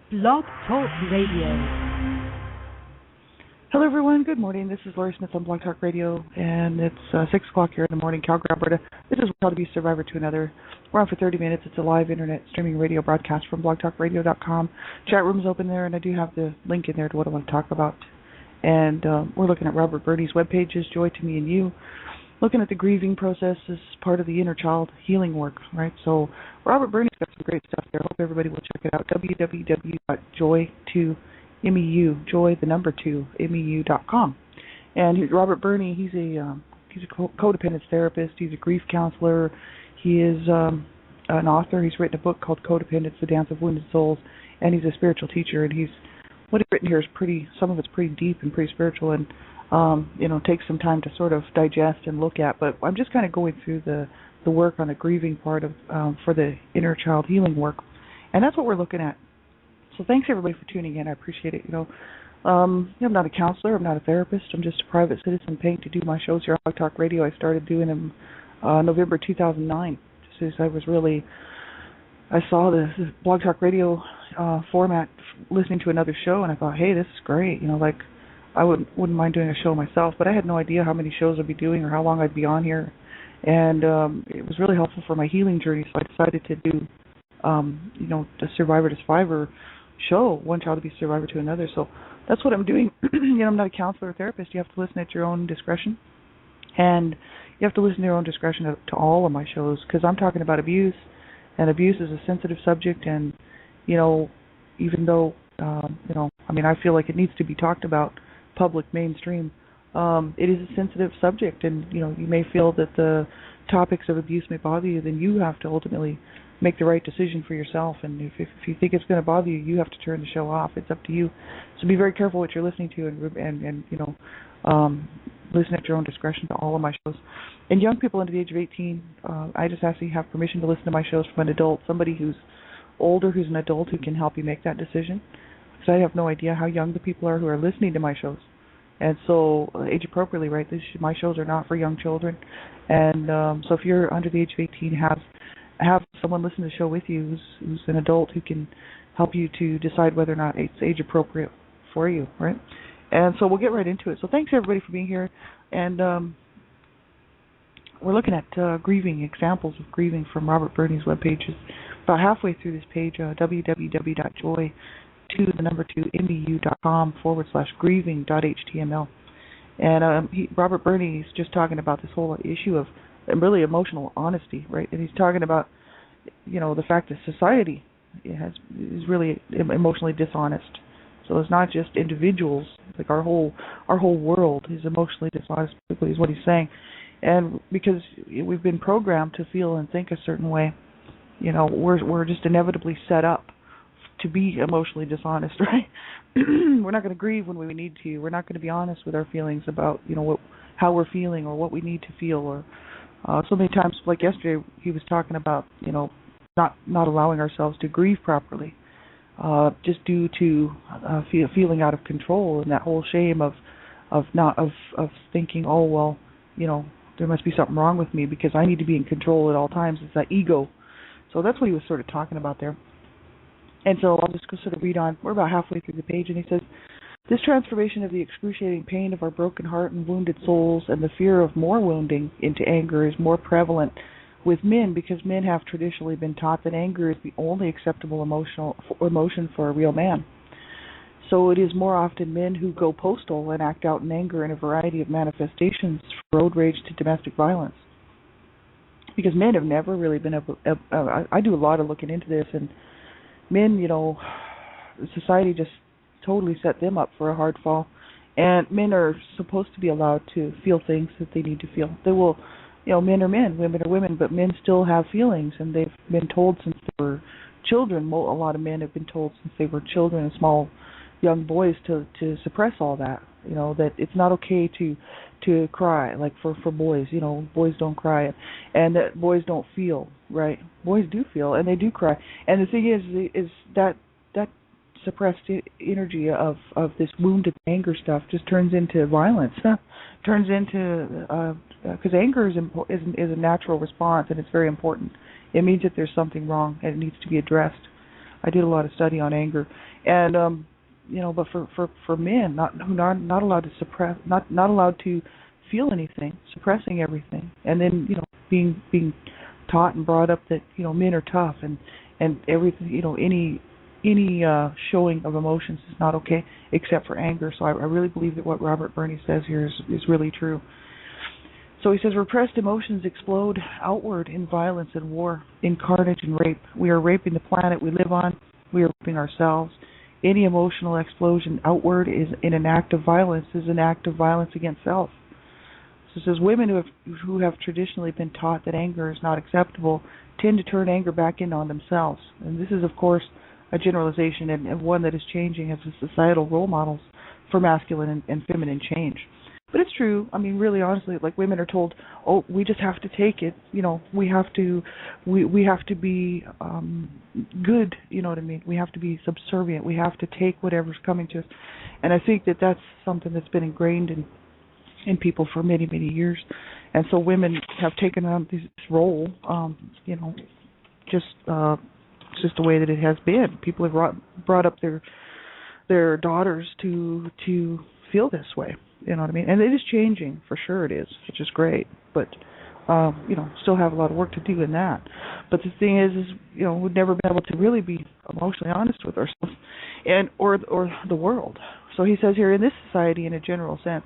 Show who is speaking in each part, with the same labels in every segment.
Speaker 1: Blog Talk Radio.
Speaker 2: Hello, everyone. Good morning. This is Laurie Smith on Blog Talk Radio, and it's 6 o'clock here in the morning, Calgary, Alberta. This is How to Be a Survivor to Another. We're on for 30 minutes. It's a live internet streaming radio broadcast from blogtalkradio.com. Chat room's open there, and I do have the link in there to what I want to talk about. And we're looking at Robert Burney's webpages, Joy to Me and You, looking at the grieving process as part of the inner child healing work, right? So Robert Burney's got some great stuff there. I hope everybody will check it out, www.joy2meu, joy, the number 2, meu.com. And Robert Burney, he's a codependence therapist. He's a grief counselor. He is an author. He's written a book called Codependence, The Dance of Wounded Souls, and he's a spiritual teacher. And what he's written here is some of it's pretty deep and pretty spiritual, and takes some time to sort of digest and look at. But I'm just kind of going through the work on the grieving part of for the inner child healing work, and that's what we're looking at. So thanks everybody for tuning in. I appreciate it. I'm not a counselor. I'm not a therapist. I'm just a private citizen paying to do my shows here on Blog Talk Radio. I started doing them November 2009. Just as I saw the Blog Talk Radio format, listening to another show, and I thought, hey, this is great. I wouldn't mind doing a show myself, but I had no idea how many shows I'd be doing or how long I'd be on here. And it was really helpful for my healing journey, so I decided to do, the Survivor to Survivor show, One Child to Be Survivor to Another. So that's what I'm doing. I'm not a counselor or therapist. You have to listen at your own discretion. And you have to listen to your own discretion to all of my shows, because I'm talking about abuse, and abuse is a sensitive subject. And, even though, I feel like it needs to be talked about public mainstream, it is a sensitive subject, and you may feel that the topics of abuse may bother you. Then you have to ultimately make the right decision for yourself, and if you think it's going to bother you, you have to turn the show off. It's up to you. So be very careful what you're listening to, and listen at your own discretion to all of my shows. And young people under the age of 18, I just ask that you have permission to listen to my shows from an adult, somebody who's older, who's an adult, who can help you make that decision. Because I have no idea how young the people are who are listening to my shows. And so, age appropriately, right? My shows are not for young children. And so if you're under the age of 18, have someone listen to the show with you who's an adult who can help you to decide whether or not it's age appropriate for you, right? And so we'll get right into it. So thanks everybody for being here. And we're looking at grieving, examples of grieving from Robert Burney's webpages. About halfway through this page, www.joy2meu.com/grieving.html. And Robert Burney is just talking about this whole issue of really emotional honesty, right? And he's talking about, the fact that society is really emotionally dishonest. So it's not just individuals, like our whole world is emotionally dishonest, is what he's saying. And because we've been programmed to feel and think a certain way, we're just inevitably set up to be emotionally dishonest, right? We're not going to grieve when we need to. We're not going to be honest with our feelings about, how we're feeling or what we need to feel. Or so many times, like yesterday, he was talking about, not allowing ourselves to grieve properly, just due to feeling out of control, and that whole shame of thinking, oh well, there must be something wrong with me because I need to be in control at all times. It's that ego. So that's what he was sort of talking about there. And so I'll just go sort of read on. We're about halfway through the page, and he says, this transformation of the excruciating pain of our broken heart and wounded souls and the fear of more wounding into anger is more prevalent with men, because men have traditionally been taught that anger is the only acceptable emotion for a real man. So it is more often men who go postal and act out in anger in a variety of manifestations, from road rage to domestic violence. Because men have never really been able. I do a lot of looking into this, and men, society just totally set them up for a hard fall. And men are supposed to be allowed to feel things that they need to feel. They will, men are men, women are women, but men still have feelings, and they've been told since they were children. A lot of men have been told since they were children and small young boys to suppress all that. That it's not okay to cry, like for boys. Boys don't cry, and that boys don't feel, right? Boys do feel, and they do cry. And the thing is that suppressed energy of this wounded anger stuff just turns into violence. Turns into because anger is a natural response, and it's very important. It means that there's something wrong and it needs to be addressed. I did a lot of study on anger, and but for men, not allowed to suppress, not allowed to feel anything, suppressing everything, and then being taught and brought up that men are tough and everything, any showing of emotions is not okay except for anger. So I really believe that what Robert Burney says here is really true. So he says repressed emotions explode outward in violence and war, in carnage and rape. We are raping the planet we live on. We are raping ourselves. Any emotional explosion outward is in an act of violence, is an act of violence against self. So it says women who have traditionally been taught that anger is not acceptable tend to turn anger back in on themselves. And this is, of course, a generalization and one that is changing as the societal role models for masculine and feminine change. But it's true. I mean, really, honestly, like women are told, "Oh, we just have to take it. We have to be good. You know what I mean? We have to be subservient. We have to take whatever's coming to us." And I think that that's something that's been ingrained in people for many, many years. And so women have taken on this role. Just it's just the way that it has been. People have brought up their daughters to feel this way. You know what I mean? And it is changing, for sure it is, which is great. But, still have a lot of work to do in that. But the thing is we've never been able to really be emotionally honest with ourselves or the world. So he says here, in this society, in a general sense,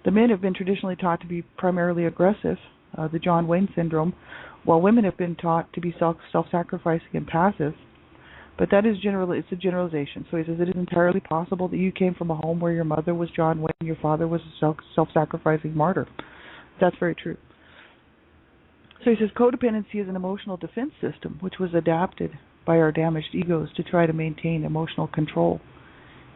Speaker 2: the men have been traditionally taught to be primarily aggressive, the John Wayne syndrome, while women have been taught to be self-sacrificing and passive. But that is it's a generalization. So he says it is entirely possible that you came from a home where your mother was John Wayne and your father was a self-sacrificing martyr. That's very true. So he says codependency is an emotional defense system which was adapted by our damaged egos to try to maintain emotional control.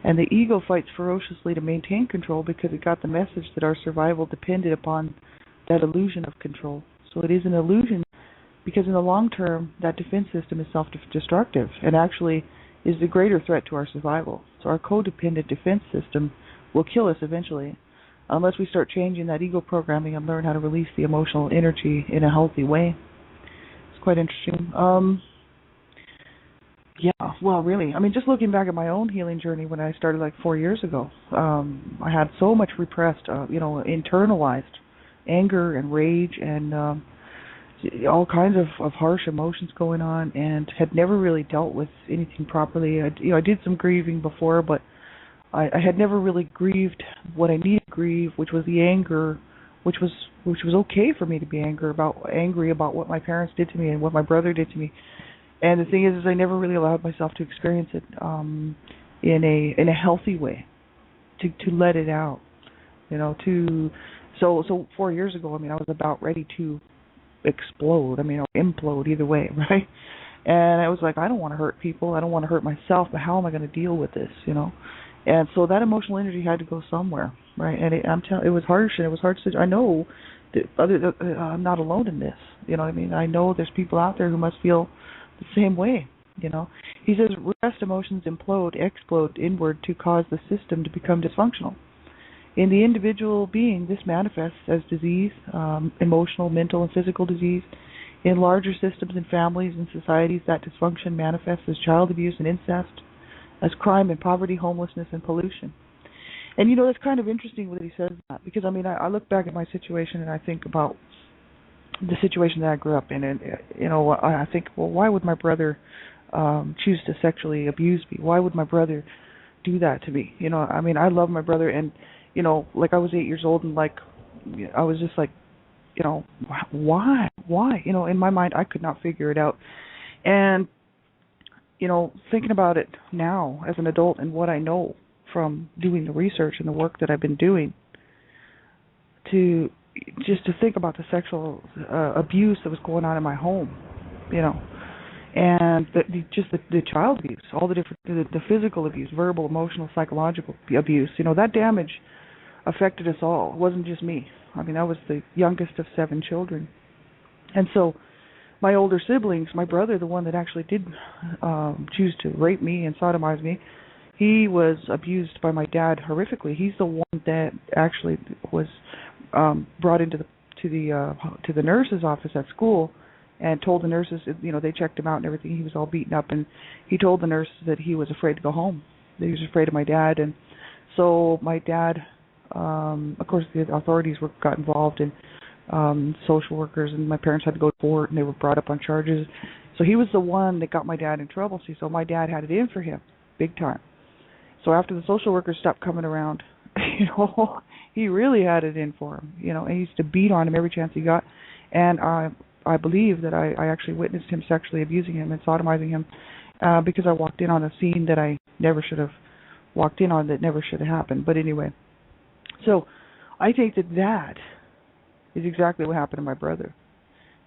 Speaker 2: And the ego fights ferociously to maintain control because it got the message that our survival depended upon that illusion of control. So it is an illusion because in the long term, that defense system is self-destructive and actually is the greater threat to our survival. So our codependent defense system will kill us eventually unless we start changing that ego programming and learn how to release the emotional energy in a healthy way. It's quite interesting. Yeah, well, really. I mean, just looking back at my own healing journey when I started like 4 years ago, I had so much repressed, internalized anger and rage and all kinds of harsh emotions going on, and had never really dealt with anything properly. I did some grieving before, but I had never really grieved what I needed to grieve, which was the anger, which was okay for me to be angry about what my parents did to me and what my brother did to me. And the thing is I never really allowed myself to experience it in a healthy way, to let it out, So 4 years ago, I mean, I was about ready to explode, or implode, either way, right? And I was like, I don't want to hurt people, I don't want to hurt myself, but how am I going to deal with this, And so that emotional energy had to go somewhere, right? And it was harsh, and it was hard to. I know that I'm not alone in this, you know what I mean? I know there's people out there who must feel the same way, He says repressed emotions explode inward to cause the system to become dysfunctional. In the individual being, this manifests as disease, emotional, mental, and physical disease. In larger systems and families and societies, that dysfunction manifests as child abuse and incest, as crime and poverty, homelessness, and pollution. And, it's kind of interesting that he says that, because, I look back at my situation and I think about the situation that I grew up in, and, I think, well, why would my brother choose to sexually abuse me? Why would my brother do that to me? I love my brother, and like I was 8 years old, and like I was just like, why? In my mind, I could not figure it out. And thinking about it now as an adult and what I know from doing the research and the work that I've been doing, to think about the sexual abuse that was going on in my home, and the child abuse, all the different, the physical abuse, verbal, emotional, psychological abuse, that damage affected us all. It wasn't just me. I was the youngest of 7 children. And so my older siblings, my brother, the one that actually did choose to rape me and sodomize me, he was abused by my dad horrifically. He's the one that actually was brought into the nurse's office at school and told the nurses, they checked him out and everything. He was all beaten up, and he told the nurses that he was afraid to go home. That he was afraid of my dad, and so my dad, of course, the authorities got involved, and social workers, and my parents had to go to court, and they were brought up on charges. So he was the one that got my dad in trouble. See, so my dad had it in for him, big time. So after the social workers stopped coming around, he really had it in for him. And he used to beat on him every chance he got. And I believe that I actually witnessed him sexually abusing him and sodomizing him because I walked in on a scene that I never should have walked in on, that never should have happened. But anyway, so I think that is exactly what happened to my brother.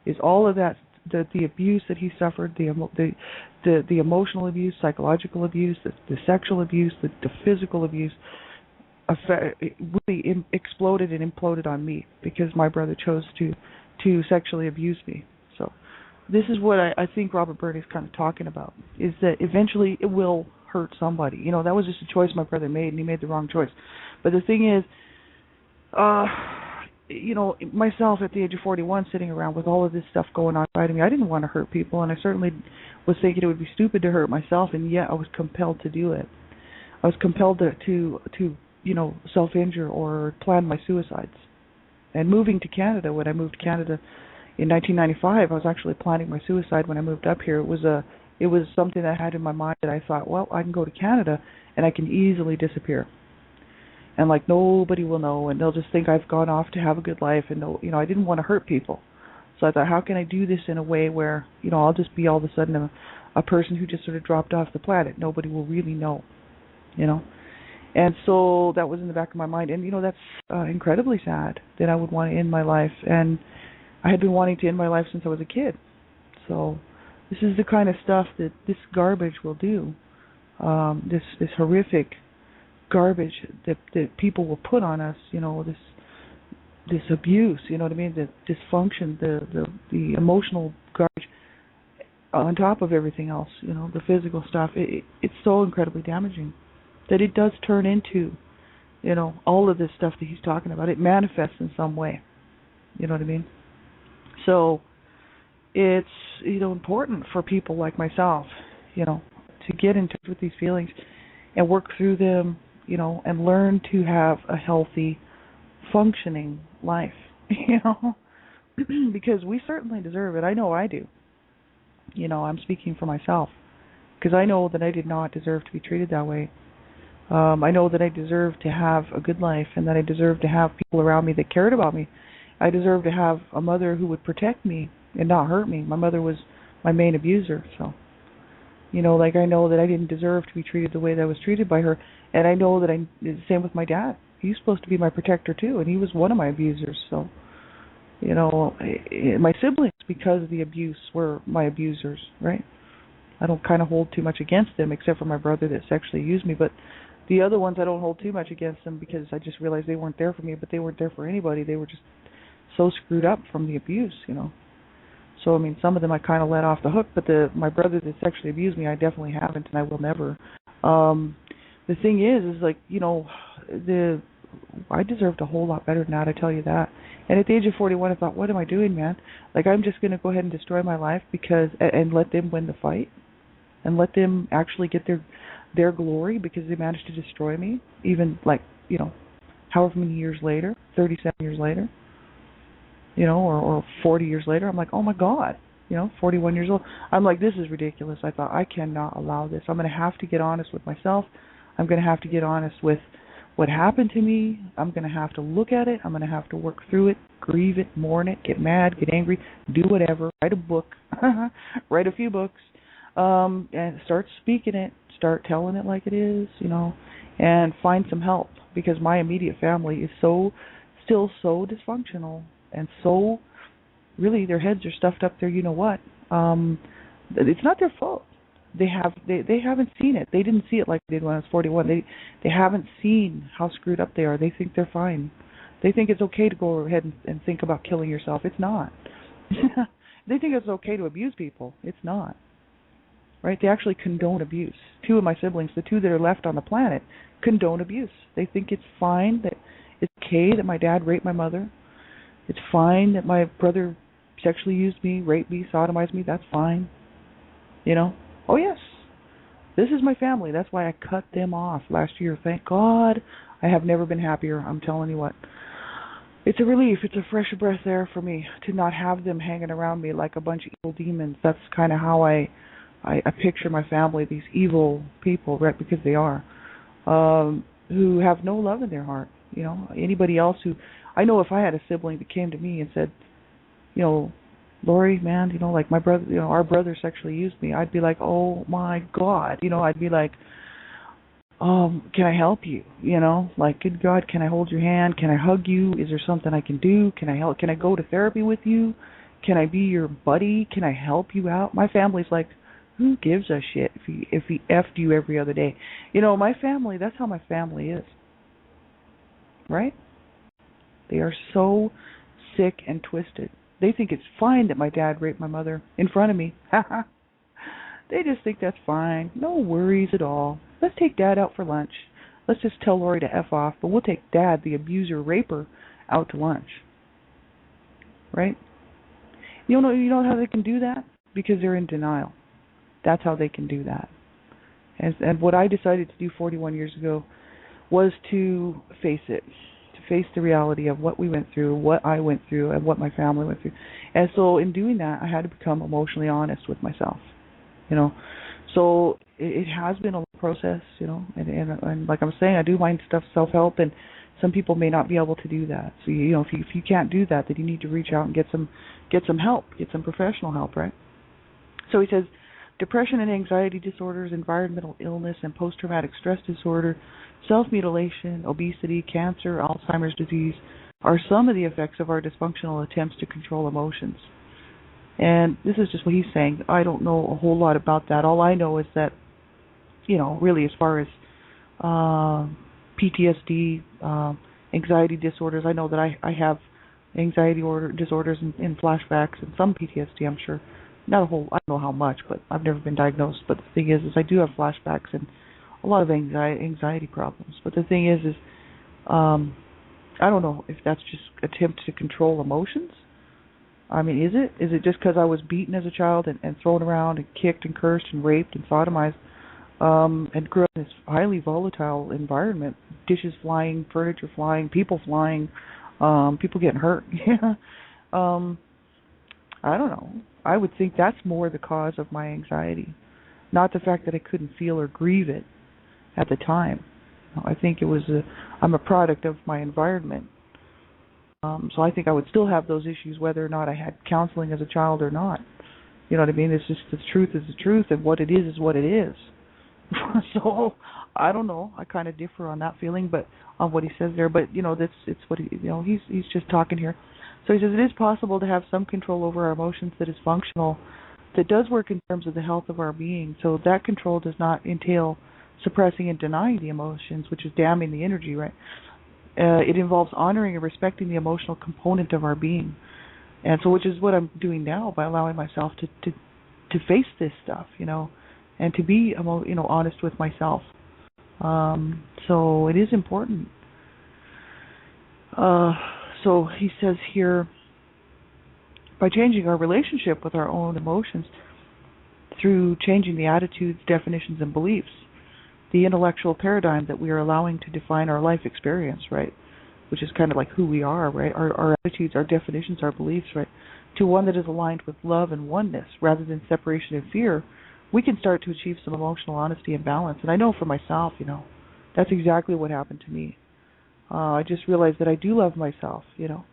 Speaker 2: Is all of that, the abuse that he suffered, the emotional abuse, psychological abuse, the sexual abuse, the physical abuse, it really exploded and imploded on me because my brother chose to sexually abuse me. So this is what I think Robert Burney is kind of talking about, is that eventually it will hurt somebody. That was just a choice my brother made, and he made the wrong choice. But the thing is, myself at the age of 41, sitting around with all of this stuff going on inside of me, I didn't want to hurt people, and I certainly was thinking it would be stupid to hurt myself, and yet I was compelled to do it. I was compelled to self-injure or plan my suicides. And moving to Canada, when I moved to Canada in 1995, I was actually planning my suicide when I moved up here. It was something that I had in my mind that I thought, well, I can go to Canada and I can easily disappear. And nobody will know, and they'll just think I've gone off to have a good life, and I didn't want to hurt people. So I thought, how can I do this in a way where, I'll just be all of a sudden a person who just sort of dropped off the planet. Nobody will really know, And so that was in the back of my mind. And, that's incredibly sad that I would want to end my life. And I had been wanting to end my life since I was a kid. So this is the kind of stuff that this garbage will do, this horrific garbage that people will put on us, this abuse, what I mean, the dysfunction, the emotional garbage on top of everything else, the physical stuff. It's so incredibly damaging that it does turn into, all of this stuff that he's talking about. It manifests in some way, you know what I mean? So it's, important for people like myself, to get in touch with these feelings and work through them, and learn to have a healthy, functioning life, because we certainly deserve it. I know I do. I'm speaking for myself, because I know that I did not deserve to be treated that way. I know that I deserve to have a good life, and that I deserve to have people around me that cared about me. I deserve to have a mother who would protect me and not hurt me. My mother was my main abuser, so I know that I didn't deserve to be treated the way that I was treated by her. And I know that same with my dad. He's supposed to be my protector too, and he was one of my abusers. So, my siblings, because of the abuse, were my abusers, right? I don't kind of hold too much against them, except for my brother that sexually used me. But the other ones, I don't hold too much against them, because I just realized they weren't there for me, but they weren't there for anybody. They were just so screwed up from the abuse, So, some of them I kind of let off the hook, but my brother that sexually abused me, I definitely haven't, and I will never. The thing is I deserved a whole lot better than that, I tell you that. And at the age of 41, I thought, what am I doing, man? I'm just going to go ahead and destroy my life and let them win the fight, and let them actually get their glory because they managed to destroy me, even however many years later, 37 years later. Or 40 years later, I'm like, oh my God, 41 years old. I'm like, this is ridiculous. I thought, I cannot allow this. I'm going to have to get honest with myself. I'm going to have to get honest with what happened to me. I'm going to have to look at it. I'm going to have to work through it, grieve it, mourn it, get mad, get angry, do whatever, write a book, write a few books, and start speaking it, start telling it like it is, and find some help, because my immediate family is still so dysfunctional. And so, really, their heads are stuffed up there. It's not their fault. They haven't seen it. They didn't see it like they did when I was 41. They haven't seen how screwed up they are. They think they're fine. They think it's okay to go ahead and think about killing yourself. It's not. They think it's okay to abuse people. It's not. Right? They actually condone abuse. Two of my siblings, the two that are left on the planet, condone abuse. They think it's fine, that it's okay that my dad raped my mother. It's fine that my brother sexually used me, raped me, sodomized me, that's fine. You know? Oh, yes. This is my family. That's why I cut them off last year. Thank God. I have never been happier. I'm telling you what. It's a relief. It's a fresh breath air for me to not have them hanging around me like a bunch of evil demons. That's kind of how I picture my family, these evil people, right, because they are, who have no love in their heart. You know, anybody else who, I know if I had a sibling that came to me and said, you know, Lori, man, you know, like my brother, you know, our brother sexually used me, I'd be like, oh my God, you know, I'd be like, can I help you? You know, like, good God, can I hold your hand? Can I hug you? Is there something I can do? Can I help? Can I go to therapy with you? Can I be your buddy? Can I help you out? My family's like, who gives a shit if he effed you every other day? You know, my family, that's how my family is. Right? They are so sick and twisted. They think it's fine that my dad raped my mother in front of me. They just think that's fine. No worries at all. Let's take Dad out for lunch. Let's just tell Lori to F off, but we'll take Dad, the abuser, raper, out to lunch. Right? You know how they can do that? Because they're in denial. That's how they can do that. And what I decided to do 41 years ago was to face it, to face the reality of what we went through, what I went through, and what my family went through. And so in doing that, I had to become emotionally honest with myself. You know, so it has been a process, you know, and like I'm saying, I do mind stuff self-help, and some people may not be able to do that. So you know, if you can't do that, then you need to reach out and get some help, get some professional help, right? So he says, depression and anxiety disorders, environmental illness and post-traumatic stress disorder, self-mutilation, obesity, cancer, Alzheimer's disease are some of the effects of our dysfunctional attempts to control emotions. And this is just what he's saying. I don't know a whole lot about that. All I know is that, you know, really as far as PTSD, anxiety disorders, I know that I have anxiety disorders and flashbacks and some PTSD, I'm sure. Not a whole, I don't know how much, but I've never been diagnosed. But the thing is I do have flashbacks and a lot of anxiety problems. But the thing is I don't know if that's just attempt to control emotions. I mean, is it? Is it just because I was beaten as a child and thrown around and kicked and cursed and raped and sodomized and grew up in this highly volatile environment, dishes flying, furniture flying, people flying, people getting hurt? Yeah. I don't know. I would think that's more the cause of my anxiety, not the fact that I couldn't feel or grieve it at the time. I think it was I'm a product of my environment. So I think I would still have those issues whether or not I had counseling as a child or not. You know what I mean? It's just the truth is the truth, and what it is what it is. So I don't know. I kind of differ on that feeling, but on what he says there. But you know, it's what he, you know, he's just talking here. So he says it is possible to have some control over our emotions that is functional, that does work in terms of the health of our being. So that control does not entail suppressing and denying the emotions, which is damming the energy, right? It involves honoring and respecting the emotional component of our being, and so which is what I'm doing now by allowing myself to face this stuff, you know, and to be honest with myself. So it is important. So he says here, by changing our relationship with our own emotions through changing the attitudes, definitions, and beliefs, the intellectual paradigm that we are allowing to define our life experience, right, which is kind of like who we are, right, our attitudes, our definitions, our beliefs, right, to one that is aligned with love and oneness rather than separation and fear, we can start to achieve some emotional honesty and balance. And I know for myself, you know, that's exactly what happened to me. I just realized that I do love myself, you know,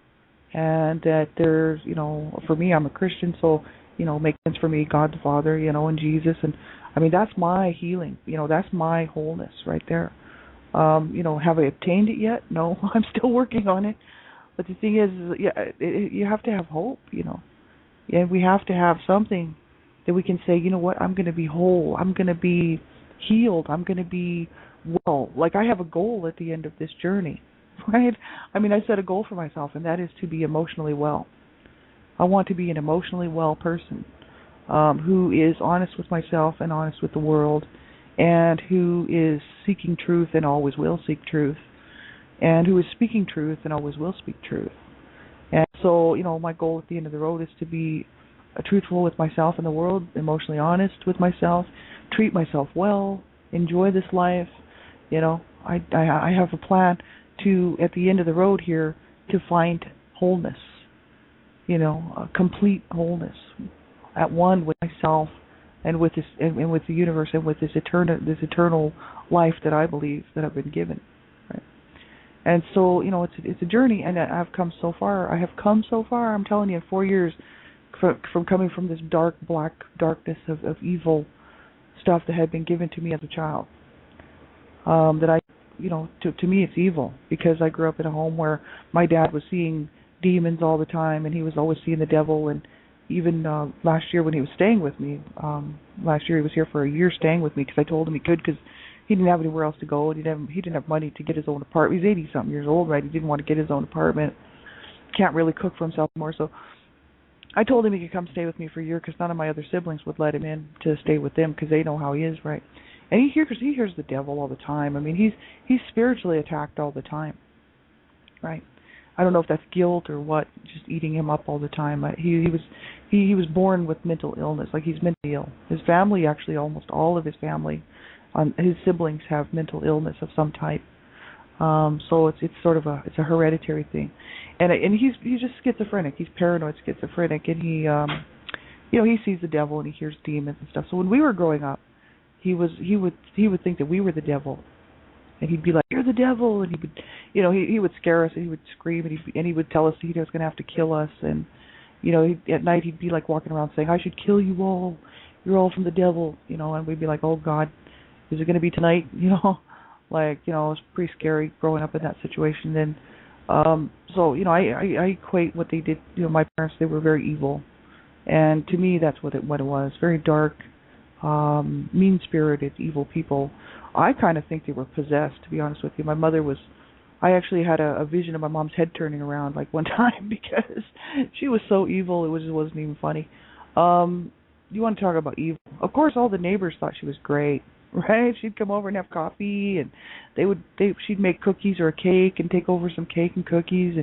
Speaker 2: and that there's, you know, for me, I'm a Christian, so, you know, it makes sense for me, God the Father, you know, and Jesus, and I mean, that's my healing, you know, that's my wholeness right there. You know, have I obtained it yet? No, I'm still working on it. But the thing is, you have to have hope, you know, and we have to have something that we can say, you know what, I'm going to be whole, I'm going to be healed, I'm going to be well. Like, I have a goal at the end of this journey, right? I mean, I set a goal for myself, and that is to be emotionally well. I want to be an emotionally well person who is honest with myself and honest with the world, and who is seeking truth and always will seek truth, and who is speaking truth and always will speak truth. And So, my goal at the end of the road is to be truthful with myself and the world, emotionally honest with myself, treat myself well, enjoy this life. I have a plan to, at the end of the road here, to find wholeness, a complete wholeness, at one with myself and with this and with the universe and with this eternal life that I believe that I've been given. Right? And so, it's a journey, and I've come so far. I have come so far. I'm telling you, in 4 years, from coming from this black darkness of evil stuff that had been given to me as a child. That I, to me it's evil, because I grew up in a home where my dad was seeing demons all the time, and he was always seeing the devil. And even last year when he was staying with me, last year he was here for a year staying with me because I told him he could, because he didn't have anywhere else to go. He didn't have money to get his own apartment. He's 80-something years old, right? He didn't want to get his own apartment. Can't really cook for himself anymore. So I told him he could come stay with me for a year, because none of my other siblings would let him in to stay with them, because they know how he is, right? And he hears the devil all the time. I mean, he's spiritually attacked all the time, right? I don't know if that's guilt or what, just eating him up all the time. He was born with mental illness, like he's mentally ill. His family, actually, almost all of his family, his siblings have mental illness of some type. So it's sort of a hereditary thing, and he's just schizophrenic. He's paranoid schizophrenic, and he sees the devil and he hears demons and stuff. So when we were growing up, he would think that we were the devil, and he'd be like, "You're the devil," and he would scare us, and he would scream, and he would tell us he was going to have to kill us, and at night he'd be like walking around saying, "I should kill you all. You're all from the devil," and we'd be like, "Oh God, is it going to be tonight?" It was pretty scary growing up in that situation. And so I equate what they did. My parents, they were very evil, and to me that's what it was. Very dark, mean-spirited, evil people. I kind of think they were possessed, to be honest with you. My mother was. I actually had a vision of my mom's head turning around like one time, because she was so evil. It wasn't even funny. You want to talk about evil? Of course, all the neighbors thought she was great. Right? She'd come over and have coffee, and she'd make cookies or a cake and take over some cake and cookies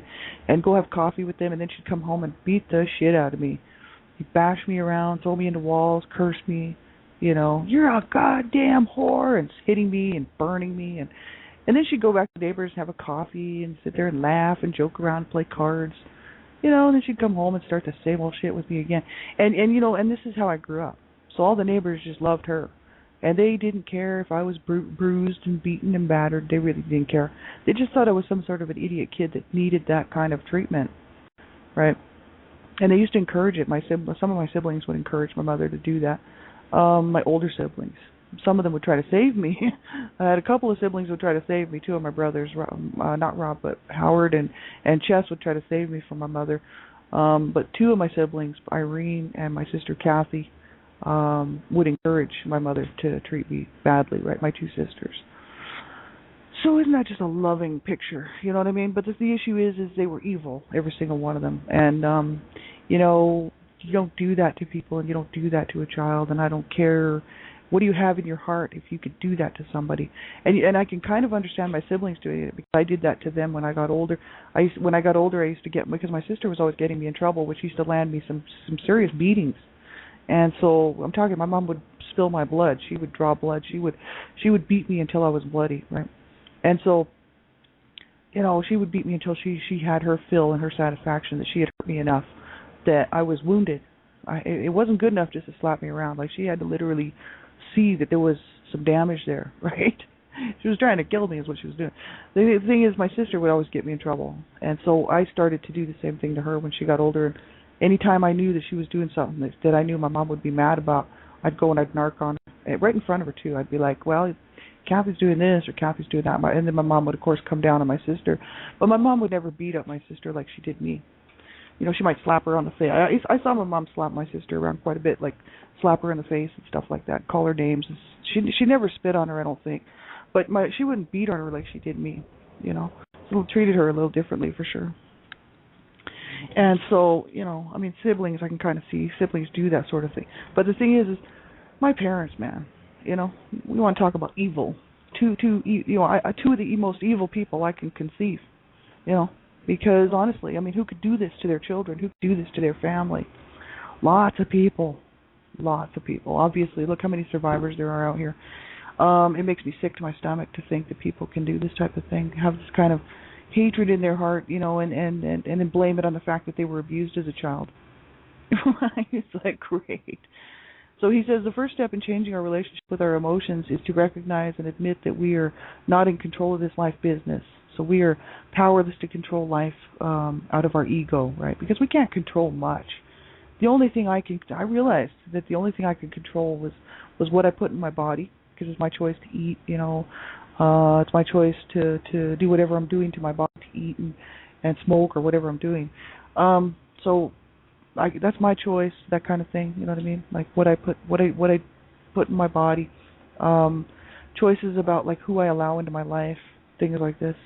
Speaker 2: and go have coffee with them, and then she'd come home and beat the shit out of me. She'd bash me around, throw me into walls, curse me, you're a goddamn whore, and hitting me and burning me, and then she'd go back to the neighbors and have a coffee and sit there and laugh and joke around and play cards. And then she'd come home and start the same old shit with me again. And this is how I grew up. So all the neighbors just loved her. And they didn't care if I was bruised and beaten and battered. They really didn't care. They just thought I was some sort of an idiot kid that needed that kind of treatment, right? And they used to encourage it. Some of my siblings would encourage my mother to do that. My older siblings. Some of them would try to save me. I had a couple of siblings who would try to save me. Two of my brothers, not Rob, but Howard and Chess, would try to save me from my mother. But two of my siblings, Irene and my sister Kathy, would encourage my mother to treat me badly, right? My two sisters. So isn't that just a loving picture? You know what I mean? But the issue is they were evil, every single one of them. And, you don't do that to people, and you don't do that to a child, and I don't care. What do you have in your heart if you could do that to somebody? And I can kind of understand my siblings doing it, because I did that to them when I got older. When I got older, I used to get, because my sister was always getting me in trouble, which used to land me some serious beatings. And so my mom would spill my blood. She would draw blood. She would beat me until I was bloody, right? And so, she would beat me until she had her fill and her satisfaction that she had hurt me enough that I was wounded. It wasn't good enough just to slap me around. Like, she had to literally see that there was some damage there, right? She was trying to kill me is what she was doing. The thing is, my sister would always get me in trouble. And so I started to do the same thing to her when she got older. And anytime I knew that she was doing something that I knew my mom would be mad about, I'd go and I'd narc on her, right in front of her too. I'd be like, well, Kathy's doing this or Kathy's doing that. And then my mom would, of course, come down on my sister. But my mom would never beat up my sister like she did me. She might slap her on the face. I saw my mom slap my sister around quite a bit, like slap her in the face and stuff like that, call her names. She never spit on her, I don't think. But she wouldn't beat on her like she did me, So treated her a little differently for sure. And so, siblings, I can kind of see siblings do that sort of thing. But the thing is my parents, man, we want to talk about evil. Two of the most evil people I can conceive, Because honestly, I mean, who could do this to their children? Who could do this to their family? Lots of people. Lots of people. Obviously, look how many survivors there are out here. It makes me sick to my stomach to think that people can do this type of thing, have this kind of hatred in their heart, you know, and then blame it on the fact that they were abused as a child. It's like, great. So he says the first step in changing our relationship with our emotions is to recognize and admit that we are not in control of this life business. So we are powerless to control life out of our ego, right? Because we can't control much. The only thing I realized that the only thing I could control was what I put in my body, because it's my choice to eat, you know. It's my choice to do whatever I'm doing to my body, to eat and smoke or whatever I'm doing. So that's my choice, that kind of thing. You know what I mean? Like what I put in my body. Choices about like who I allow into my life, things like this.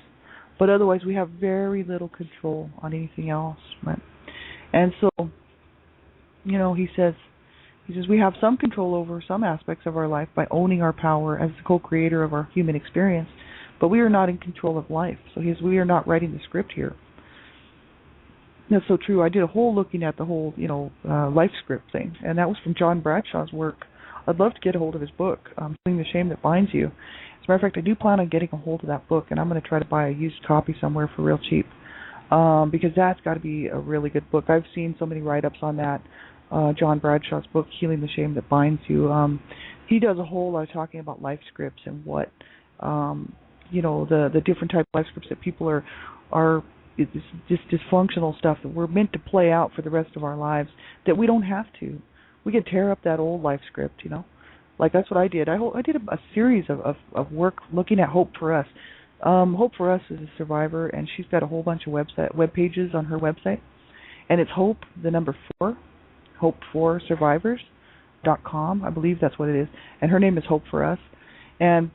Speaker 2: But otherwise, we have very little control on anything else, right? And so, you know, he says we have some control over some aspects of our life by owning our power as the co-creator of our human experience, but we are not in control of life. So we are not writing the script here. That's so true. I did a whole looking at the whole, you know, life script thing, and that was from John Bradshaw's work. I'd love to get a hold of his book, Healing the Shame That Binds You. As a matter of fact, I do plan on getting a hold of that book, and I'm going to try to buy a used copy somewhere for real cheap, because that's got to be a really good book. I've seen so many write-ups on that, John Bradshaw's book, Healing the Shame That Binds You. He does a whole lot of talking about life scripts and what, you know, the different type of life scripts that people are it's just dysfunctional stuff that we're meant to play out for the rest of our lives, that we don't have to. We can tear up that old life script, you know. Like that's what I did. I did a series of work looking at Hope for Us. Hope for Us is a survivor, and she's got a whole bunch of web pages on her website, and it's Hope, the number 4, Hope4Survivors.com. I believe that's what it is, and her name is Hope for Us, and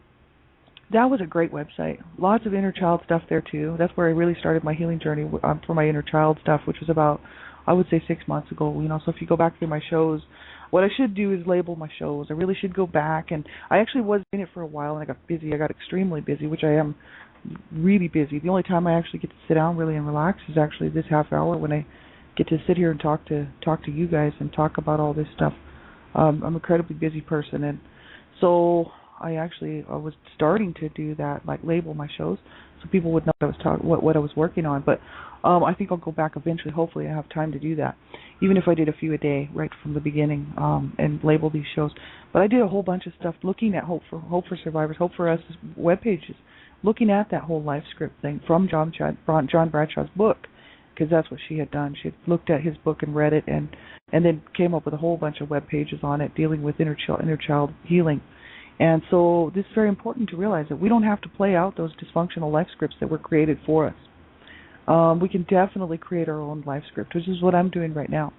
Speaker 2: that was a great website. Lots of inner child stuff there too. That's where I really started my healing journey for my inner child stuff, which was about, I would say, 6 months ago. You know, so if you go back through my shows, what I should do is label my shows. I really should go back, and I actually was in it for a while, and I got busy. I got extremely busy, which I am really busy. The only time I actually get to sit down really and relax is actually this half hour when I get to sit here and talk to you guys and talk about all this stuff. I'm an incredibly busy person, and so I was starting to do that, like label my shows, so people would know what I was working on. But I think I'll go back eventually. Hopefully, I have time to do that, even if I did a few a day right from the beginning, and label these shows. But I did a whole bunch of stuff looking at Hope for Survivors, Hope for Us web pages, looking at that whole life script thing from John Bradshaw's book, because that's what she had done. She had looked at his book and read it, and then came up with a whole bunch of web pages on it dealing with inner child healing. And so this is very important to realize that we don't have to play out those dysfunctional life scripts that were created for us. We can definitely create our own life script, which is what I'm doing right now.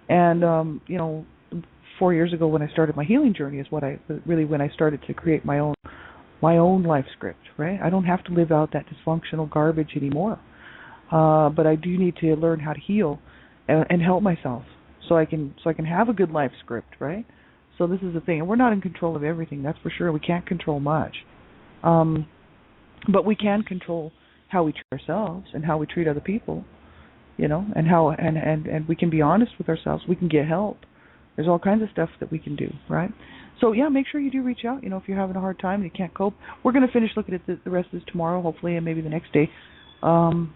Speaker 2: And, you know, 4 years ago when I started my healing journey is when I started to create my own life script, right? I don't have to live out that dysfunctional garbage anymore. But I do need to learn how to heal and help myself so I can have a good life script, right? So this is the thing, and we're not in control of everything, that's for sure. We can't control much, but we can control how we treat ourselves and how we treat other people, you know, and how and we can be honest with ourselves. We can get help. There's all kinds of stuff that we can do, right? So yeah, make sure you do reach out. You know, if you're having a hard time and you can't cope, we're going to finish looking at the rest of this tomorrow, hopefully, and maybe the next day, so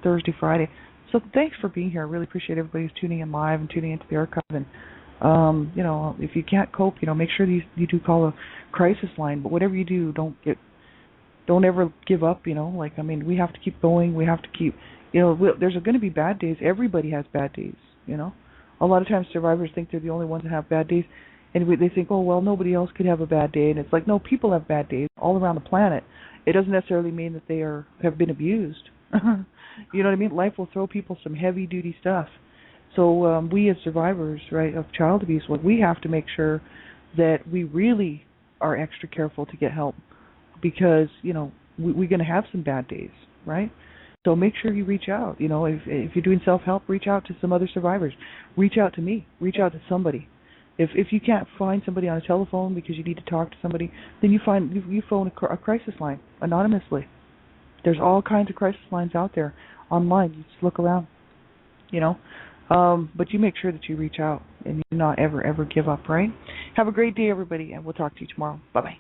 Speaker 2: Thursday, Friday. So thanks for being here. I really appreciate everybody who's tuning in live and tuning into the archive. And you know, if you can't cope, you know, make sure you do call a crisis line. But whatever you do, don't ever give up. You know, like, I mean, we have to keep going. We have to keep, you know, there's going to be bad days. Everybody has bad days. You know, a lot of times survivors think they're the only ones that have bad days, and they think, oh well, nobody else could have a bad day. And it's like, no, people have bad days all around the planet. It doesn't necessarily mean that they have been abused. You know what I mean? Life will throw people some heavy duty stuff. So we as survivors, right, of child abuse, well, we have to make sure that we really are extra careful to get help, because, you know, we're going to have some bad days, right? So make sure you reach out. You know, if you're doing self-help, reach out to some other survivors. Reach out to me. Reach out to somebody. If you can't find somebody on a telephone because you need to talk to somebody, then you phone a crisis line anonymously. There's all kinds of crisis lines out there. online. You just look around, you know. But you make sure that you reach out and you not ever give up, right? Have a great day, everybody, and we'll talk to you tomorrow. Bye-bye.